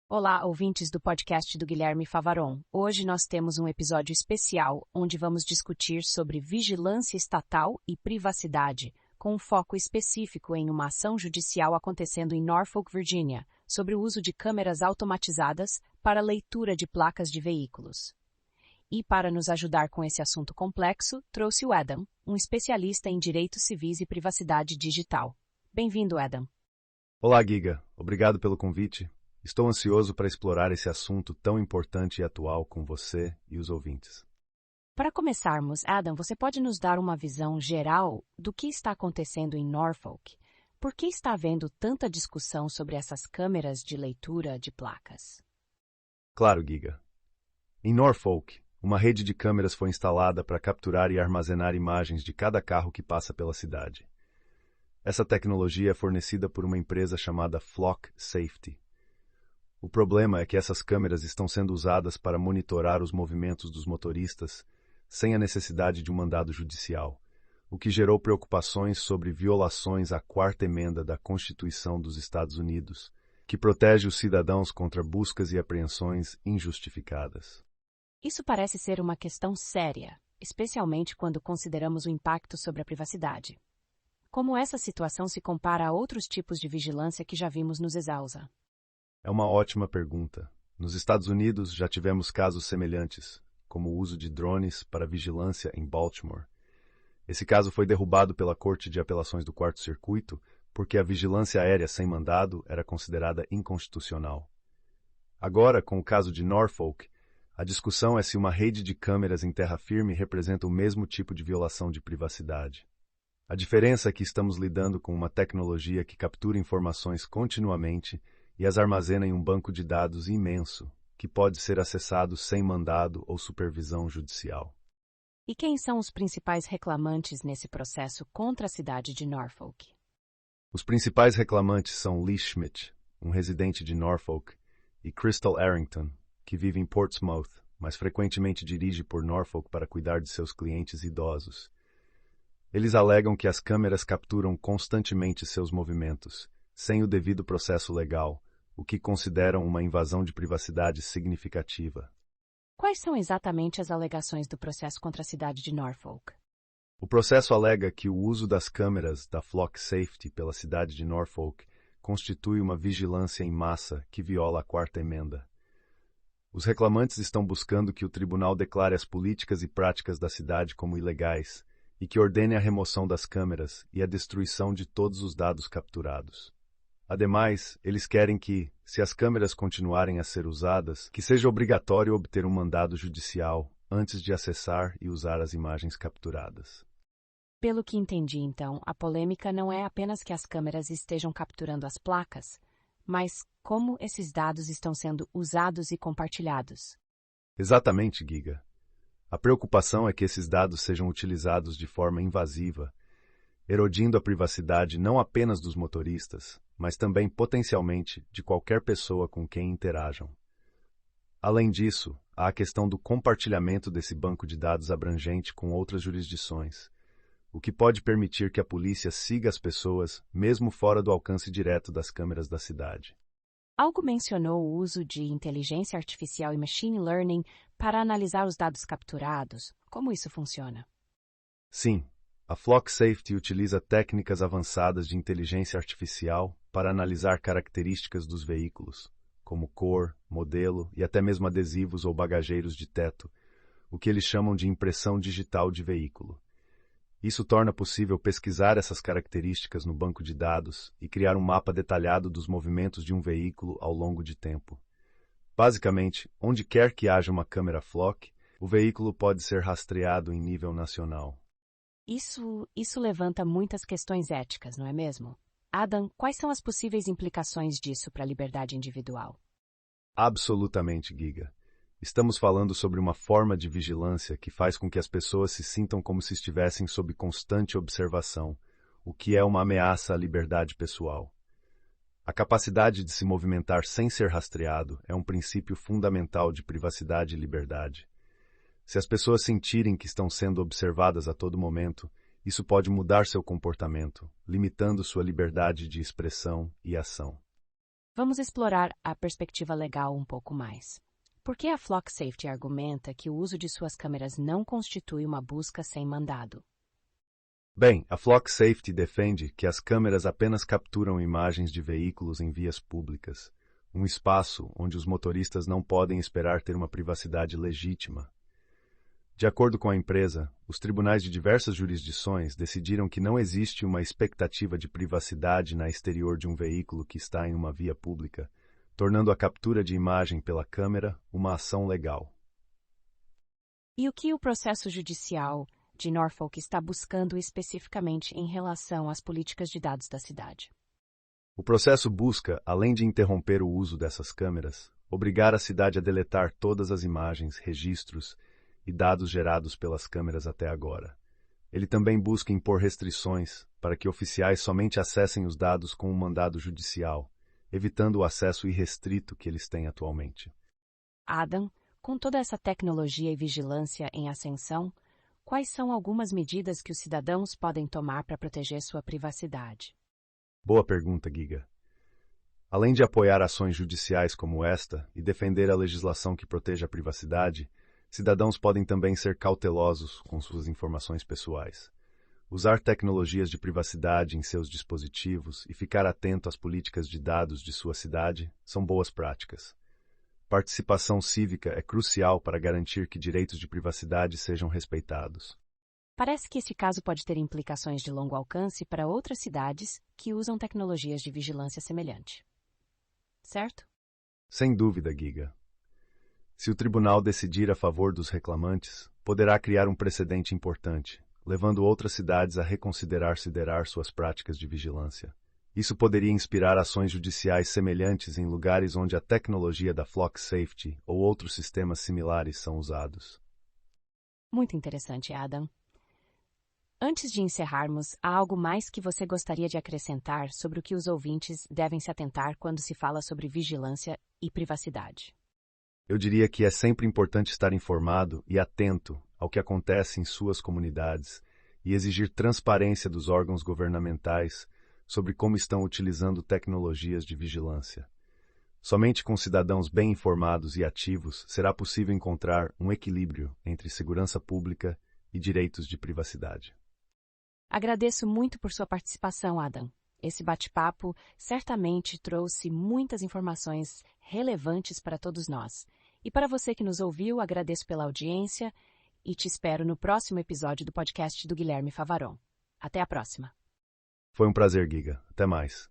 Olá, ouvintes do podcast do Guilherme Favaron. Hoje nós temos um episódio especial onde vamos discutir sobre vigilância estatal e privacidade, com um foco específico em uma ação judicial acontecendo em Norfolk, Virgínia, sobre o uso de câmeras automatizadas para leitura de placas de veículos. E para nos ajudar com esse assunto complexo, trouxe o Adam, um especialista em direitos civis e privacidade digital. Bem-vindo, Adam. Olá, Giga. Obrigado pelo convite. Estou ansioso para explorar esse assunto tão importante e atual com você e os ouvintes. Para começarmos, Adam, você pode nos dar uma visão geral do que está acontecendo em Norfolk? Por que está havendo tanta discussão sobre essas câmeras de leitura de placas? Claro, Giga. Em Norfolk, uma rede de câmeras foi instalada para capturar e armazenar imagens de cada carro que passa pela cidade. Essa tecnologia é fornecida por uma empresa chamada Flock Safety. O problema é que essas câmeras estão sendo usadas para monitorar os movimentos dos motoristas sem a necessidade de um mandado judicial, o que gerou preocupações sobre violações à Quarta Emenda da Constituição dos Estados Unidos, que protege os cidadãos contra buscas e apreensões injustificadas. Isso parece ser uma questão séria, especialmente quando consideramos o impacto sobre a privacidade. Como essa situação se compara a outros tipos de vigilância que já vimos nos Exalsa? É uma ótima pergunta. Nos Estados Unidos já tivemos casos semelhantes, como o uso de drones para vigilância em Baltimore. Esse caso foi derrubado pela Corte de Apelações do Quarto Circuito porque a vigilância aérea sem mandado era considerada inconstitucional. Agora, com o caso de Norfolk, a discussão é se uma rede de câmeras em terra firme representa o mesmo tipo de violação de privacidade. A diferença é que estamos lidando com uma tecnologia que captura informações continuamente e as armazena em um banco de dados imenso, que pode ser acessado sem mandado ou supervisão judicial. E quem são os principais reclamantes nesse processo contra a cidade de Norfolk? Os principais reclamantes são Lee Schmidt, um residente de Norfolk, e Crystal Arrington, que vive em Portsmouth, mas frequentemente dirige por Norfolk para cuidar de seus clientes idosos. Eles alegam que as câmeras capturam constantemente seus movimentos, sem o devido processo legal, o que consideram uma invasão de privacidade significativa. Quais são exatamente as alegações do processo contra a cidade de Norfolk? O processo alega que o uso das câmeras da Flock Safety pela cidade de Norfolk constitui uma vigilância em massa que viola a Quarta Emenda. Os reclamantes estão buscando que o tribunal declare as políticas e práticas da cidade como ilegais e que ordene a remoção das câmeras e a destruição de todos os dados capturados. Ademais, eles querem que, se as câmeras continuarem a ser usadas, que seja obrigatório obter um mandado judicial antes de acessar e usar as imagens capturadas. Pelo que entendi, então, a polêmica não é apenas que as câmeras estejam capturando as placas, mas como esses dados estão sendo usados e compartilhados. Exatamente, Giga. A preocupação é que esses dados sejam utilizados de forma invasiva, erodindo a privacidade não apenas dos motoristas, mas também potencialmente de qualquer pessoa com quem interajam. Além disso, há a questão do compartilhamento desse banco de dados abrangente com outras jurisdições, o que pode permitir que a polícia siga as pessoas mesmo fora do alcance direto das câmeras da cidade. Algo mencionou o uso de inteligência artificial e machine learning para analisar os dados capturados. Como isso funciona? Sim, a Flock Safety utiliza técnicas avançadas de inteligência artificial para analisar características dos veículos, como cor, modelo e até mesmo adesivos ou bagageiros de teto, o que eles chamam de impressão digital de veículo. Isso torna possível pesquisar essas características no banco de dados e criar um mapa detalhado dos movimentos de um veículo ao longo de tempo. Basicamente, onde quer que haja uma câmera Flock, o veículo pode ser rastreado em nível nacional. Isso levanta muitas questões éticas, não é mesmo? Adam, quais são as possíveis implicações disso para a liberdade individual? Absolutamente, Giga. Estamos falando sobre uma forma de vigilância que faz com que as pessoas se sintam como se estivessem sob constante observação, o que é uma ameaça à liberdade pessoal. A capacidade de se movimentar sem ser rastreado é um princípio fundamental de privacidade e liberdade. Se as pessoas sentirem que estão sendo observadas a todo momento, isso pode mudar seu comportamento, limitando sua liberdade de expressão e ação. Vamos explorar a perspectiva legal um pouco mais. Por que a Flock Safety argumenta que o uso de suas câmeras não constitui uma busca sem mandado? Bem, a Flock Safety defende que as câmeras apenas capturam imagens de veículos em vias públicas, um espaço onde os motoristas não podem esperar ter uma privacidade legítima. De acordo com a empresa, os tribunais de diversas jurisdições decidiram que não existe uma expectativa de privacidade na exterior de um veículo que está em uma via pública, tornando a captura de imagem pela câmera uma ação legal. E o que o processo judicial de Norfolk está buscando especificamente em relação às políticas de dados da cidade? O processo busca, além de interromper o uso dessas câmeras, obrigar a cidade a deletar todas as imagens, registros e dados gerados pelas câmeras até agora. Ele também busca impor restrições para que oficiais somente acessem os dados com um mandado judicial, evitando o acesso irrestrito que eles têm atualmente. Adam, com toda essa tecnologia e vigilância em ascensão, quais são algumas medidas que os cidadãos podem tomar para proteger sua privacidade? Boa pergunta, Giga. Além de apoiar ações judiciais como esta e defender a legislação que protege a privacidade, cidadãos podem também ser cautelosos com suas informações pessoais. Usar tecnologias de privacidade em seus dispositivos e ficar atento às políticas de dados de sua cidade são boas práticas. Participação cívica é crucial para garantir que direitos de privacidade sejam respeitados. Parece que esse caso pode ter implicações de longo alcance para outras cidades que usam tecnologias de vigilância semelhante. Certo? Sem dúvida, Giga. Se o tribunal decidir a favor dos reclamantes, poderá criar um precedente importante, levando outras cidades a reconsiderar suas práticas de vigilância. Isso poderia inspirar ações judiciais semelhantes em lugares onde a tecnologia da Flock Safety ou outros sistemas similares são usados. Muito interessante, Adam. Antes de encerrarmos, há algo mais que você gostaria de acrescentar sobre o que os ouvintes devem se atentar quando se fala sobre vigilância e privacidade? Eu diria que é sempre importante estar informado e atento ao que acontece em suas comunidades e exigir transparência dos órgãos governamentais sobre como estão utilizando tecnologias de vigilância. Somente com cidadãos bem informados e ativos será possível encontrar um equilíbrio entre segurança pública e direitos de privacidade. Agradeço muito por sua participação, Adam. Esse bate-papo certamente trouxe muitas informações relevantes para todos nós. E para você que nos ouviu, agradeço pela audiência e te espero no próximo episódio do podcast do Guilherme Favaron. Até a próxima. Foi um prazer, Giga. Até mais.